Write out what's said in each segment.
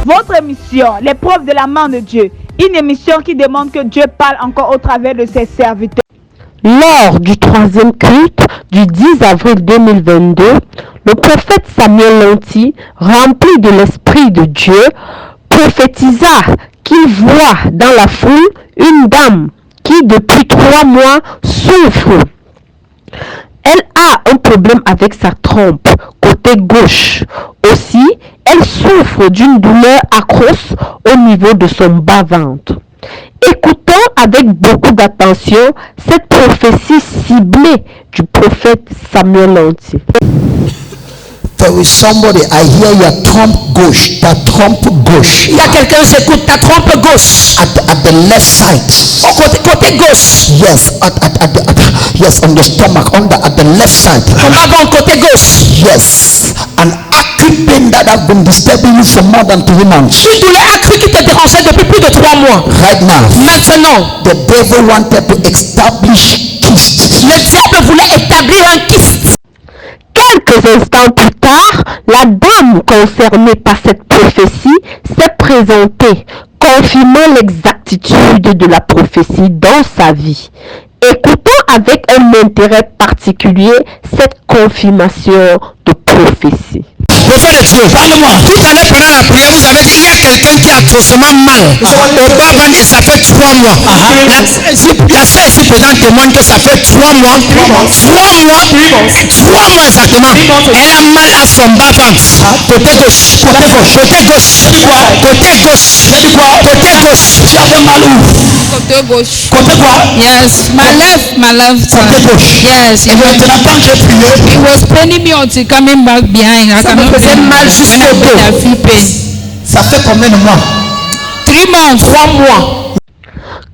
Votre émission, l'épreuve de la main de Dieu, une émission qui demande que Dieu parle encore au travers de ses serviteurs. Lors du troisième culte du 10 avril 2022, le prophète Samuel Lanty, rempli de l'Esprit de Dieu, prophétisa qu'il voit dans la foule une dame qui depuis 3 mois souffre. Elle a un problème avec sa trompe, côté gauche. Aussi, elle souffre d'une douleur atroce au niveau de son bas-ventre. Écoutons avec beaucoup d'attention cette prophétie ciblée du prophète Samuel Lanty. There is somebody, I hear your trompe gauche, ta trompe gauche. Il y a quelqu'un qui écoute ta trompe gauche. At the left side. Côté gauche. Yes, yes, on the stomach, at the left side. Ton bas-ventre, côté gauche. Yes, an acute pain that have been disturbing you for more than 3 months. Une douleur accrue qui te dérangeait depuis plus de 3 mois. Right now, maintenant, the devil wanted to establish kyst. Le diable voulait établir un kyste. Quelques instants plus tard, la dame concernée par cette prophétie s'est présentée, confirmant l'exactitude de la prophétie dans sa vie. Écoutons avec un intérêt particulier cette confirmation de prophétie. Prophète de Dieu, parle-moi. Tout à l'heure pendant la prière, vous avez dit il y a quelqu'un qui a atrocement mal. Au bas-ventre, ça fait 3 mois. La sœur ici présente témoigne que ça fait 3 mois. 3 mois exactement. Elle a mal à son bas-ventre. Côté gauche. Côté gauche. Tu avais mal où? Côté gauche. Côté quoi? Yes, my left side. Côté gauche. Yes, Et maintenant, quand j'ai prié, it was paining me until coming back behind. I cannot faisait bend mal when jusqu'au I dos. I feel pain. ça fait combien de mois? 3 months. 3 mois.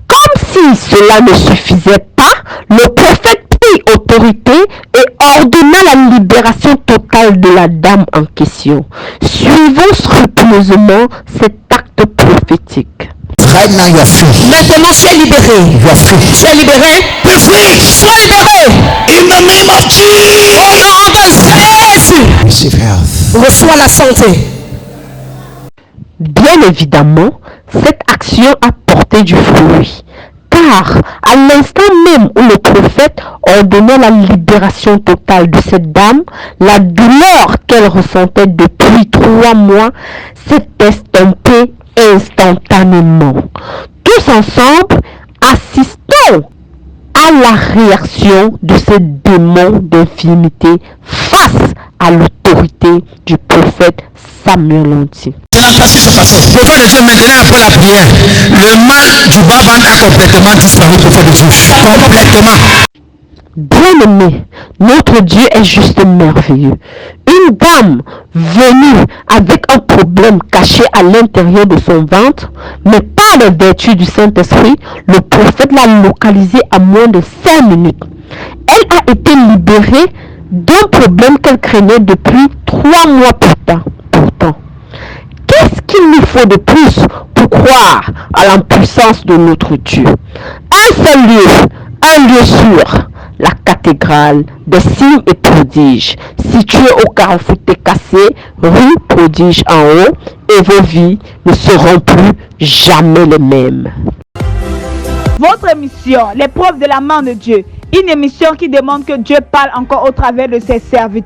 Comme si cela ne suffisait pas, le prophète prit autorité et ordonna la libération totale de la dame en question. Suivons scrupuleusement cet acte prophétique. Right now you are free. Maintenant, tu es libéré. You are free. Tu es libéré. Be free. Sois libéré. In the name of Jesus. Au nom de Jésus. Receive health. Reçois la santé. Bien évidemment, cette action a porté du fruit, car à l'instant même où le prophète ordonnait la libération totale de cette dame, la douleur qu'elle ressentait depuis 3 mois s'est estompée instantanément. Tous ensemble, assistons à la réaction de ces démons d'infirmité face à l'autorité du prophète Samuel Lanty. Qu'est-ce qui s'est passé? Prophète de Dieu, maintenant après la prière, le mal du bas-ventre a complètement disparu, prophète de Dieu. Complètement. Bien-aimé, notre Dieu est juste merveilleux. Une dame venue avec un problème caché à l'intérieur de son ventre, mais par la vertu du Saint-Esprit, le prophète l'a localisée à moins de 5 minutes. Elle a été libérée d'un problème qu'elle craignait depuis 3 mois pourtant. Qu'est-ce qu'il nous faut de plus pour croire à la puissance de notre Dieu? Un seul lieu, un lieu sûr, la cathédrale des signes et prodiges, située au carrefour Cassé, rue Prodige en haut, et vos vies ne seront plus jamais les mêmes. Votre émission, l'épreuve de la main de Dieu, une émission qui demande que Dieu parle encore au travers de ses serviteurs.